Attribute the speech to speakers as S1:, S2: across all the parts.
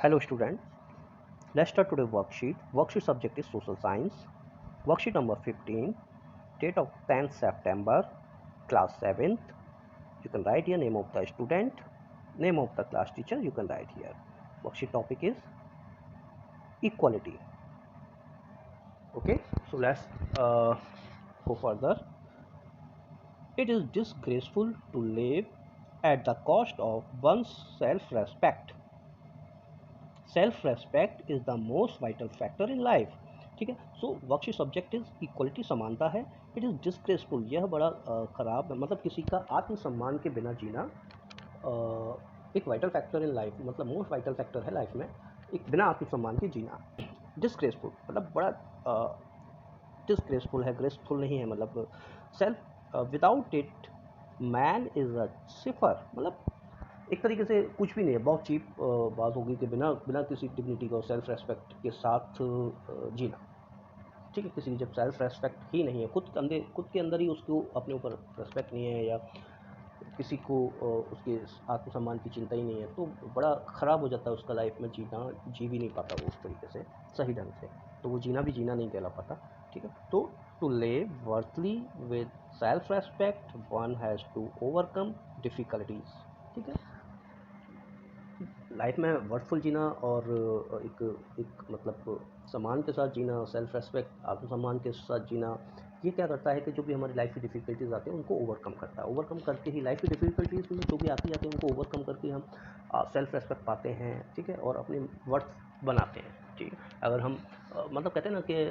S1: Hello student, let's start today's worksheet. Worksheet subject is social science. Worksheet number 15, date of 10th September, class 7th. You can write here name of the student, name of the class teacher, you can write here. Worksheet topic is equality. Okay, so let's go further. It is disgraceful to live at the cost of one's self-respect. Self respect is the most vital factor in life. ठीक है, सो worksheet subject is equality, समानता है. It is disgraceful, यह बड़ा ख़राब है, मतलब किसी का आत्मसम्मान के बिना जीना एक वाइटल फैक्टर इन लाइफ, मतलब मोस्ट वाइटल फैक्टर है लाइफ में, एक बिना आत्मसम्मान के जीना. डिस्ग्रेसफुल मतलब बड़ा डिस्ग्रेसफुल है, ग्रेसफुल नहीं है. मतलब self without it man is a cipher, मतलब एक तरीके से कुछ भी नहीं है. बहुत चीप बात होगी कि बिना बिना किसी डिग्निटी का और सेल्फ रेस्पेक्ट के साथ जीना. ठीक है, किसी की जब सेल्फ रेस्पेक्ट ही नहीं है, खुद के अंदर ही उसको अपने ऊपर रेस्पेक्ट नहीं है, या किसी को उसके आत्मसम्मान की चिंता ही नहीं है, तो बड़ा ख़राब हो जाता है उसका लाइफ में जीना. जी भी नहीं पाता वो उस तरीके से सही ढंग से, तो वो जीना भी जीना नहीं कहला पाता. ठीक है, तो to live worthily with self respect one has to overcome difficulties. ठीक है, लाइफ में वर्थफुल जीना और एक एक मतलब सम्मान के साथ जीना, सेल्फ रेस्पेक्ट, आत्मसम्मान के साथ जीना, ये क्या करता है कि जो भी हमारी लाइफ की डिफ़िकल्टीज़ आती हैं उनको ओवरकम करता है. ओवरकम करके ही लाइफ की डिफ़िकल्टीज़ में जो भी आती जाती है उनको ओवरकम करके हम सेल्फ रेस्पेक्ट पाते हैं. ठीक है, और अपनी वर्थ बनाते हैं. ठीक है, अगर हम मतलब कहते हैं ना कि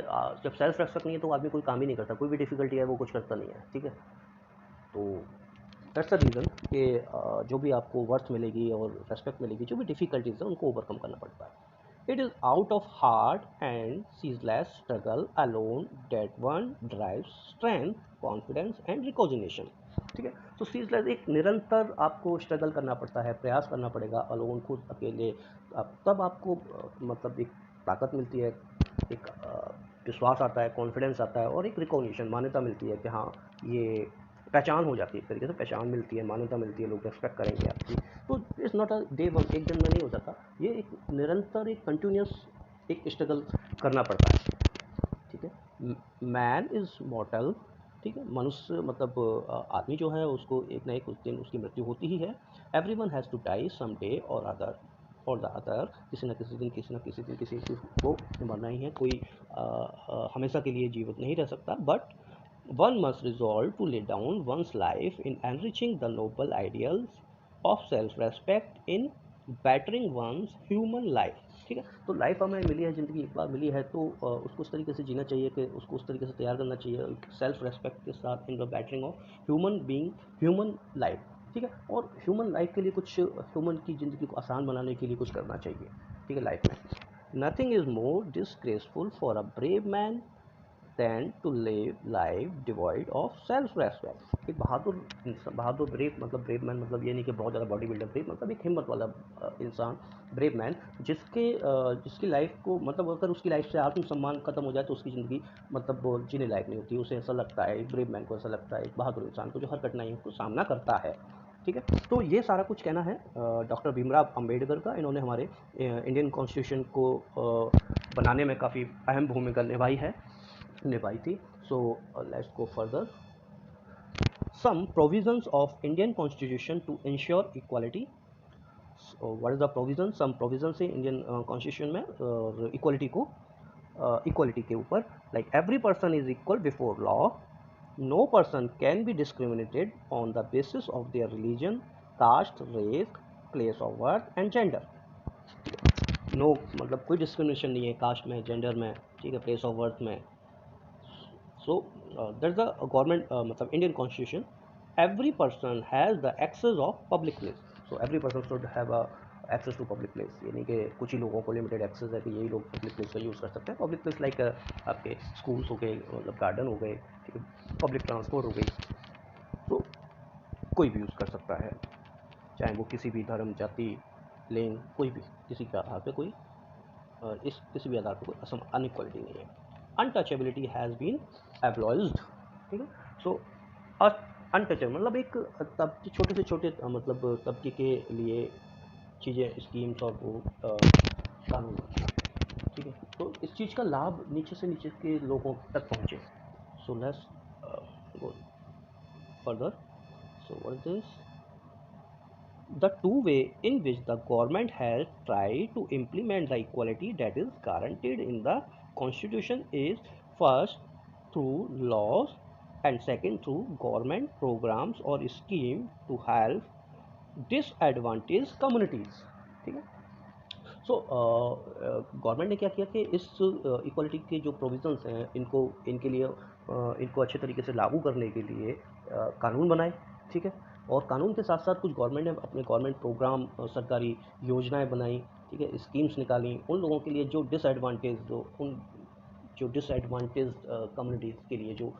S1: जब सेल्फ रेस्पेक्ट नहीं है तो आदमी कोई काम ही नहीं करता, कोई भी डिफ़िकल्टी है वो कुछ करता नहीं है. ठीक है, तो दैट्स द रीज़न कि जो भी आपको वर्थ मिलेगी और रेस्पेक्ट मिलेगी, जो भी डिफ़िकल्टीज़ हैं उनको ओवरकम करना पड़ता है. It is out of hard and ceaseless struggle alone that one drive strength, confidence and recognition. ठीक है, तो सीजलेस एक निरंतर आपको स्ट्रगल करना पड़ता है, प्रयास करना पड़ेगा अलोन, खुद अकेले. तब आपको मतलब एक ताकत मिलती है, एक विश्वास आता है, कॉन्फिडेंस आता है, और एक रिकॉग्निशन, मान्यता मिलती है कि हाँ ये पहचान हो जाती है. एक तरीके से पहचान मिलती है, मान्यता मिलती है, लोग रेस्पेक्ट करेंगे आपकी. तो it's not a day one, एक दिन में नहीं हो जाता, ये एक निरंतर, एक कंटिन्यूस एक स्ट्रगल करना पड़ता है. ठीक है, मैन इज़ मॉर्टल. ठीक है, मनुष्य मतलब आदमी जो है उसको एक ना एक उस दिन उसकी मृत्यु होती ही है. Everyone has to die some day or other, or the other, किसी न किसी दिन, किसी न किसी दिन किसी को मरना ही है. कोई हमेशा के लिए जीवित नहीं रह सकता. But one must resolve to lay down one's life in enriching the noble ideals of self-respect in bettering one's human life. ठीक है, तो लाइफ हमें मिली है, ज़िंदगी एक बार मिली है, तो उसको उस तरीके से जीना चाहिए कि उसको उस तरीके से तैयार करना चाहिए सेल्फ रेस्पेक्ट के साथ, in the bettering of human being, human life. ठीक है, और ह्यूमन लाइफ के लिए कुछ, ह्यूमन की ज़िंदगी को आसान बनाने के लिए कुछ करना चाहिए. ठीक है, लाइफ में nothing is more disgraceful for a brave man than to live life devoid of self respect. एक बहादुर ब्रेव, मतलब ब्रेव मैन मतलब ये नहीं कि बहुत ज़्यादा बॉडी बिल्डर, ब्रेव मतलब एक हिम्मत वाला इंसान, ब्रेव मैन, जिसकी लाइफ को, मतलब अगर उसकी लाइफ से आत्मसम्मान खत्म हो जाए तो उसकी ज़िंदगी मतलब वो जीने लायक नहीं होती. उसे ऐसा लगता है, एक ब्रेव मैन को ऐसा लगता है, एक बहादुर इंसान को जो हर कठिनाइयों को सामना करता है. ठीक है, तो ये सारा कुछ कहना है डॉक्टर भीमराव अंबेडकर का. इन्होंने हमारे इंडियन कॉन्स्टिट्यूशन को बनाने में काफ़ी अहम भूमिका निभाई थी. सो let's go further. Some provisions of Indian Constitution to ensure equality. So what is the provision? Some provisions है इंडियन कॉन्स्टिट्यूशन में और इक्वलिटी को, इक्वलिटी के ऊपर, like every person is equal before law, no person can be discriminated on the basis of their religion, caste, race, place of birth and gender. No मतलब कोई discrimination नहीं है cast में, जेंडर में. ठीक है, प्लेस ऑफ बर्थ में. So that's the government मतलब Indian constitution. Every person has the access of public place. So every person should have a access to public place. यानी कि कुछ ही लोगों को लिमिटेड एक्सेस है कि यही लोग पब्लिक प्लेस का यूज़ कर सकते हैं. पब्लिक प्लेस लाइक आपके स्कूल्स हो गए, मतलब गार्डन हो गए, ठीक है, पब्लिक ट्रांसपोर्ट हो गई, तो कोई भी यूज़ कर सकता है, चाहे वो किसी भी धर्म, जाति, लिंग, कोई भी, किसी के आधार पर कोई इस किसी भी आधार पर कोई अनइक्वालिटी नहीं है. Untouchability has been abolished. ठीक है, सो अनटचेबल मतलब एक तब छोटे से छोटे मतलब तबके के लिए चीज़ें, स्कीम्स और वो कानून बनता है। ठीक है, तो इस चीज़ का लाभ नीचे से नीचे के लोगों तक पहुँचे। सो let's go further. So what is this? The two way in which the government has tried to implement the equality that is guaranteed in the constitution is first through laws and second through government programs or scheme to help disadvantaged communities. ठीक है, so government ने क्या किया कि इस equality के जो provisions हैं इनको इनके लिए इनको अच्छे तरीके से लागू करने के लिए कानून बनाए। ठीक है, और कानून के साथ साथ कुछ गवर्नमेंट ने अपने गवर्नमेंट प्रोग्राम सरकारी योजनाएं बनाई। ठीक है, स्कीम्स निकाली उन लोगों के लिए जो डिसएडवांटेज कम्युनिटीज़ के लिए जो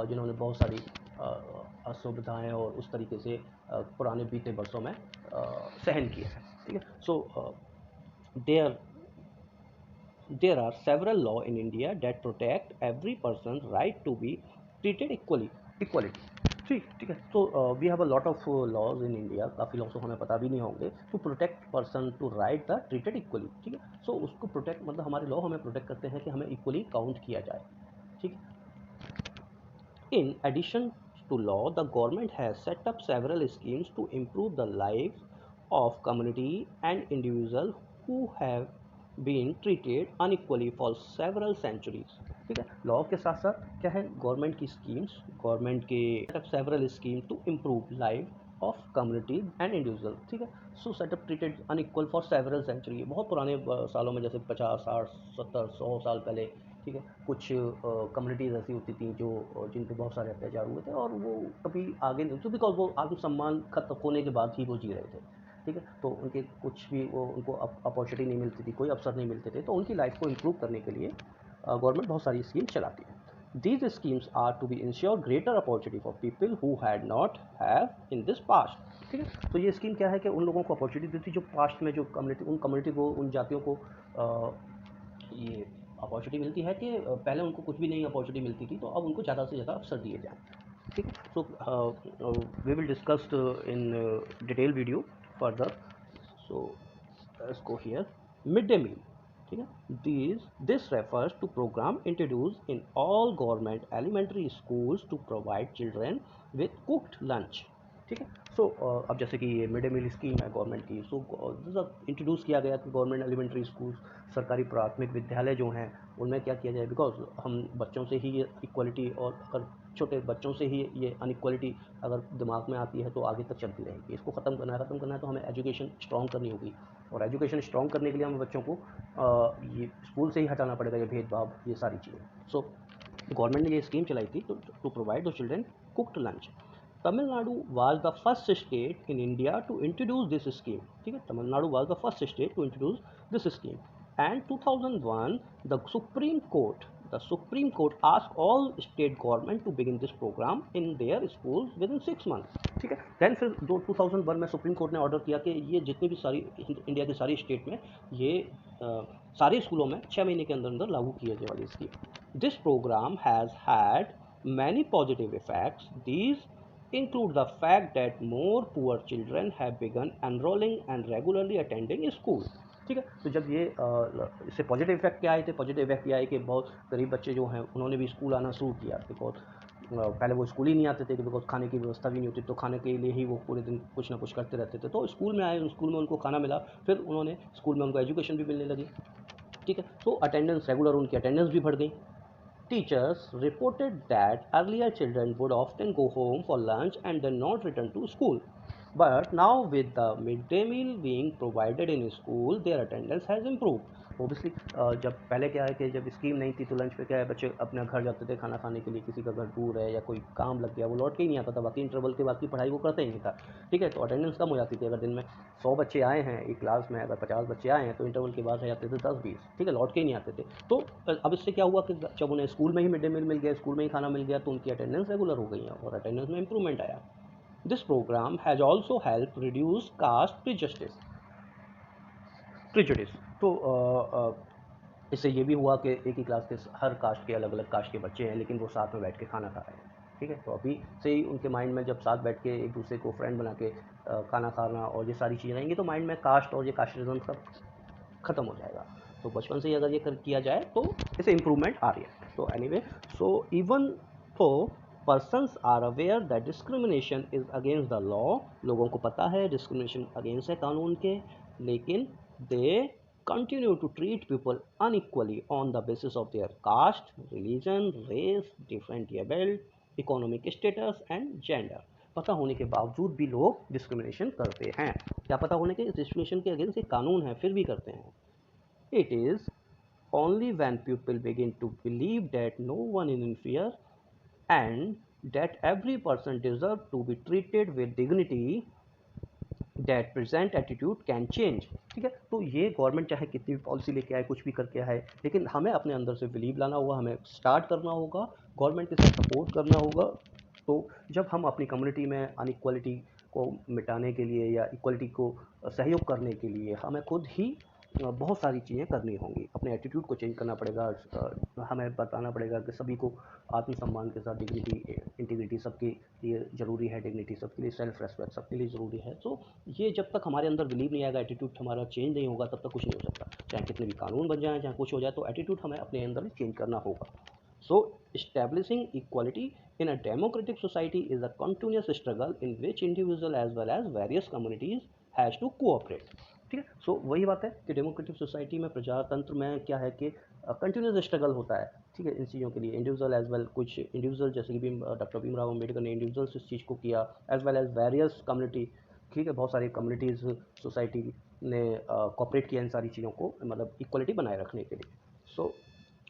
S1: जिन्होंने बहुत सारी असुविधाएं और उस तरीके से पुराने बीते वर्षों में सहन किया है। ठीक है, सो there there are several laws in India that protect every person's right to be treated equality। ठीक है, तो we have a lot of laws in India, काफ़ी लॉज तो हमें पता भी नहीं होंगे, to protect person to right the treated equally. ठीक है, सो उसको प्रोटेक्ट मतलब हमारे लॉ हमें प्रोटेक्ट करते हैं कि हमें इक्वली काउंट किया जाए। ठीक है, in addition to law, the government has set up several schemes to improve the lives of community and individuals who have been treated unequally for several centuries। ठीक है, लॉ के साथ साथ क्या है, गवर्नमेंट की स्कीम्स, गवर्नमेंट के several scheme to improve life of community and individual. ठीक है, so setup treated unequal for several century, बहुत पुराने सालों में, जैसे 50 60 70 100 साल पहले। ठीक है, कुछ कम्युनिटीज़ ऐसी होती थी जो जिन पे बहुत सारे अत्याचार हुए थे और वो कभी आगे नहीं, तो बिकॉज वो आत्मसम्मान खत्म होने के बाद ही वो जी रहे थे। ठीक है, तो उनके कुछ भी वो उनको अपॉर्चुनिटी नहीं मिलती थी, कोई अवसर नहीं मिलते थे, तो उनकी लाइफ को इम्प्रूव करने के लिए गवर्नमेंट बहुत सारी स्कीम चलाती है। These schemes are to be ensure greater opportunity for people who had not have in this past। ठीक है, तो ये स्कीम क्या है कि उन लोगों को अपॉर्चुनिटी देती जो पास्ट में जो कम्युनिटी उन कम्युनिटी को उन जातियों को ये अपॉर्चुनिटी मिलती है कि पहले उनको कुछ भी नहीं अपॉर्चुनिटी मिलती थी, तो अब उनको ज़्यादा से ज़्यादा अवसर दिए जाएँ। ठीक है, so we will discuss in detail video further. So let's go here. Mid day meal. ठीक है, this refers to programme introduce in all government elementary schools to provide children with cooked lunch. ठीक है, so अब जैसे कि ये mid day meal scheme है government की, सो इंट्रोड्यूस किया गया कि गवर्नमेंट एलिमेंट्री स्कूल, सरकारी प्राथमिक विद्यालय जो हैं उनमें क्या किया जाए, बिकॉज हम बच्चों से ही ये इक्वलिटी, और अगर छोटे बच्चों से ही ये अनइक्वलिटी अगर दिमाग में आती है तो आगे तक चलती रहेगी। इसको ख़त्म करना है तो हमें एजुकेशन स्ट्रॉन्ग करनी होगी, और एजुकेशन स्ट्रॉन्ग करने के लिए हमें बच्चों को ये स्कूल से ही हटाना पड़ेगा, ये भेदभाव, ये सारी चीज़ें। सो गवर्नमेंट ने ये स्कीम चलाई थी to provide the children cooked lunch. Tamil Nadu was the first state in India to introduce this scheme। ठीक है, Tamil Nadu was the first state to introduce this scheme। And 2001 the Supreme Court asked all state government to begin this program in their schools within 6 months। ठीक है, then फिर 2001 में supreme court ने order किया कि ये जितनी भी सारी इंडिया की सारी स्टेट में ये सारे स्कूलों में 6 महीने के अंदर अंदर लागू किए जाने वाली scheme. This programme has had many positive effects। These include the fact that more poor children have begun enrolling and regularly attending school। ठीक है, तो जब ये इससे पॉजिटिव इफेक्ट क्या आए थे, पॉजिटिव इफेक्ट ये आए कि बहुत गरीब बच्चे जो हैं उन्होंने भी स्कूल आना शुरू किया, बिकॉज पहले वो स्कूल ही नहीं आते थे, बिकॉज खाने की व्यवस्था भी नहीं होती, तो खाने के लिए ही वो पूरे दिन कुछ ना कुछ करते रहते थे, तो स्कूल में आए, स्कूल में उनको खाना मिला, फिर उन्होंने स्कूल में उनको एजुकेशन भी मिलने लगी। ठीक है, तो अटेंडेंस रेगुलर उनकी अटेंडेंस भी बढ़ गई। Teachers reported that earlier children would often go home for lunch and then not return to school. But now with the midday meal being provided in school, their attendance has improved। Obviously जब पहले क्या है कि जब scheme नहीं थी तो lunch पे क्या है, बच्चे अपना घर जाते थे खाना खाने के लिए, किसी का घर दूर है या कोई काम लग गया वो लौट के ही नहीं आता था, बाकी इंटरवल के बाद की पढ़ाई वो करते ही नहीं था। ठीक है, तो अटेंडेंस कम हो जाती थी। अगर दिन में 100 बच्चे आए हैं एक क्लास में, अगर 50 बच्चे आए हैं तो इंटरवल के बाद रह जाते थे 10 20। ठीक है, लौट के ही नहीं आते थे। तो अब इससे क्या हुआ कि जब उन्हें स्कूल में ही मिड डे मील मिल गया, स्कूल में ही खाना मिल गया, तो उनकी अटेंडेंस रेगुलर हो गई है और अटेंडेंस में इंप्रूवमेंट आया। This programme has also help reduce caste prejudice. तो इससे ये भी हुआ कि एक ही क्लास के हर कास्ट के अलग अलग कास्ट के बच्चे हैं, लेकिन वो साथ में बैठ के खाना खा रहे हैं। ठीक है, तो अभी से ही उनके माइंड में जब साथ बैठ के एक दूसरे को फ्रेंड बना के खाना खाना और ये सारी चीज़ें रहेंगी, तो माइंड में कास्ट और ये कास्टिज्म सब ख़त्म हो जाएगा। तो बचपन से ही अगर ये किया जाए तो इससे इम्प्रूवमेंट आ रही है। तो anyway, so even though persons are aware that discrimination is against the law, लोगों को पता है डिस्क्रिमिनेशन अगेंस्ट है कानून के, लेकिन दे continue to treat people unequally on the basis of their caste, religion, race, different able, economic status and gender। पता होने के बावजूद भी लोग डिस्क्रिमिनेशन करते हैं। क्या पता होने के डिस्क्रिमिनेशन के अगेंस्ट एक कानून है फिर भी करते हैं। It is only when people begin to believe that no one is inferior and that every person deserves to be treated with dignity that present attitude can change. ठीक है, तो ये गवर्नमेंट चाहे कितनी भी पॉलिसी लेके आए, कुछ भी करके आए, लेकिन हमें अपने अंदर से बिलीव लाना होगा, हमें स्टार्ट करना होगा, गवर्नमेंट के साथ सपोर्ट करना होगा। तो जब हम अपनी कम्युनिटी में अनइक्वालिटी को मिटाने के लिए या इक्वलिटी को सहयोग करने के लिए हमें खुद ही बहुत सारी चीज़ें करनी होंगी। अपने एटीट्यूड को चेंज करना पड़ेगा, हमें बताना पड़ेगा कि सभी को आत्मसम्मान के साथ डिग्निटी, इंटीग्रिटी सबके लिए ज़रूरी है, डिग्निटी सबके लिए, सेल्फ रेस्पेक्ट सबके लिए ज़रूरी है। तो ये जब तक हमारे अंदर बिलीव नहीं आएगा, एटीट्यूड हमारा चेंज नहीं होगा, तब तक कुछ नहीं हो सकता। चाहे कितने भी कानून बन जाए, चाहे कुछ हो जाए, तो एटीट्यूड हमें अपने अंदर चेंज करना होगा। So, establishing equality in a democratic society is a continuous struggle in which individual as well as various communities has to cooperate। ठीक है, सो वही बात है कि डेमोक्रेटिक सोसाइटी में, प्रजातंत्र में क्या है कि कंटिन्यूस स्ट्रगल होता है। ठीक है, इन चीज़ों के लिए इंडिविजुअल एज वेल, कुछ इंडिविजुअल जैसे कि डॉक्टर भीमराव अम्बेडकर ने इंडिविजुअल्स इस चीज़ को किया, as well as various community. ठीक है, बहुत सारी कम्युनिटीज़ सोसाइटी ने कॉपरेट किया इन सारी चीज़ों को, मतलब इक्वलिटी बनाए रखने के लिए। सो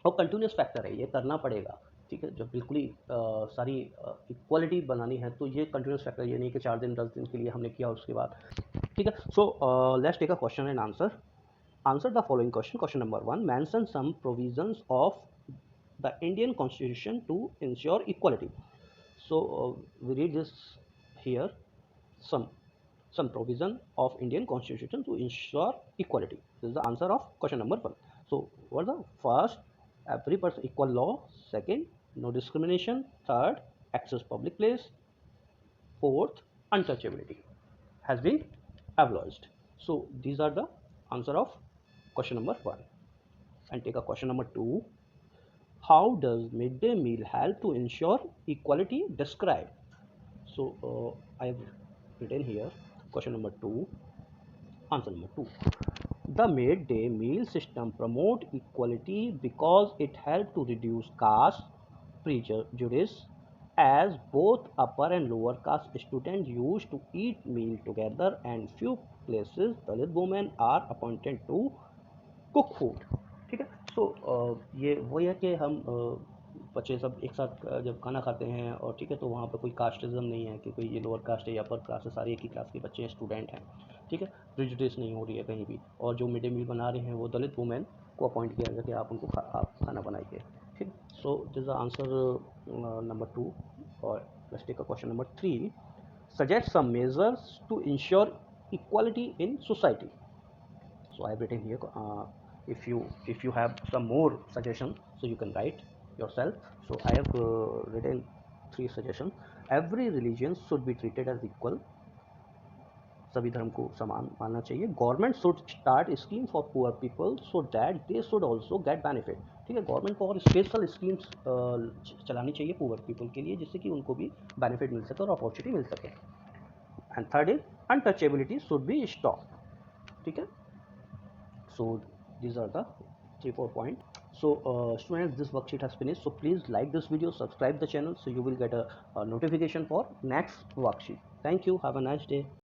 S1: और कंटिन्यूस फैक्टर है, ये करना पड़ेगा। ठीक है, जब बिल्कुल ही सारी इक्वालिटी बनानी है तो ये कंटिन्यूस फैक्टर, ये नहीं कि 4 दिन 10 दिन के लिए हमने किया उसके बाद। ठीक है, so let's take a question and answer. Answer the following question. Question number 1, mention some provisions of the Indian constitution to ensure equality. So we read this here, some provision of Indian constitution to ensure equality. This is the answer of question number 1. So what the first, every person equal law. Second, no discrimination. Third, access public place. Fourth, untouchability has been abolished. So these are the answer of question number 1. And take a question number 2. How does midday meal help to ensure equality? Describe. So I have written here question number 2. Answer number 2. The midday meal system promote equality because it helped to reduce caste prejudice, as both upper and lower caste students used to eat meal together and few places Dalit women are appointed to cook food। ठीक है, सो ये वही है कि हम बच्चे सब एक साथ जब खाना खाते हैं, और ठीक है, तो वहाँ पर कोई कास्टिज्म नहीं है कि कोई ये लोअर कास्ट है या अपर कास्ट है, सारे एक ही क्लास के बच्चे हैं, स्टूडेंट हैं। ठीक है, प्रेजुडिस नहीं हो रही है कहीं भी। और जो मिड डे मील बना रहे हैं वो दलित वुमेन को अपॉइंट किया गया कि आप उनको आप खाना बनाइए। ठीक, so this the answer number 2। और let's take a question number 3। Suggest some measures to ensure equality in society. So I have written here, if you have some more suggestion, so you can write yourself। So I have written 3 suggestions। Every religion should be treated as equal, सभी धर्म को समान मानना चाहिए। Government should start scheme for poor people so that they should also get benefit. ठीक है, government को और स्पेशल स्कीम्स चलानी चाहिए पुअर पीपल के लिए, जिससे कि उनको भी बेनिफिट मिल सके और अपॉर्चुनिटी मिल सके। And third is untouchability should be stop. ठीक है, so these are the 3-4 points। So students, this worksheet has finished, so please like this video, subscribe the channel, so you will get a notification for next worksheet। Thank you, have a nice day।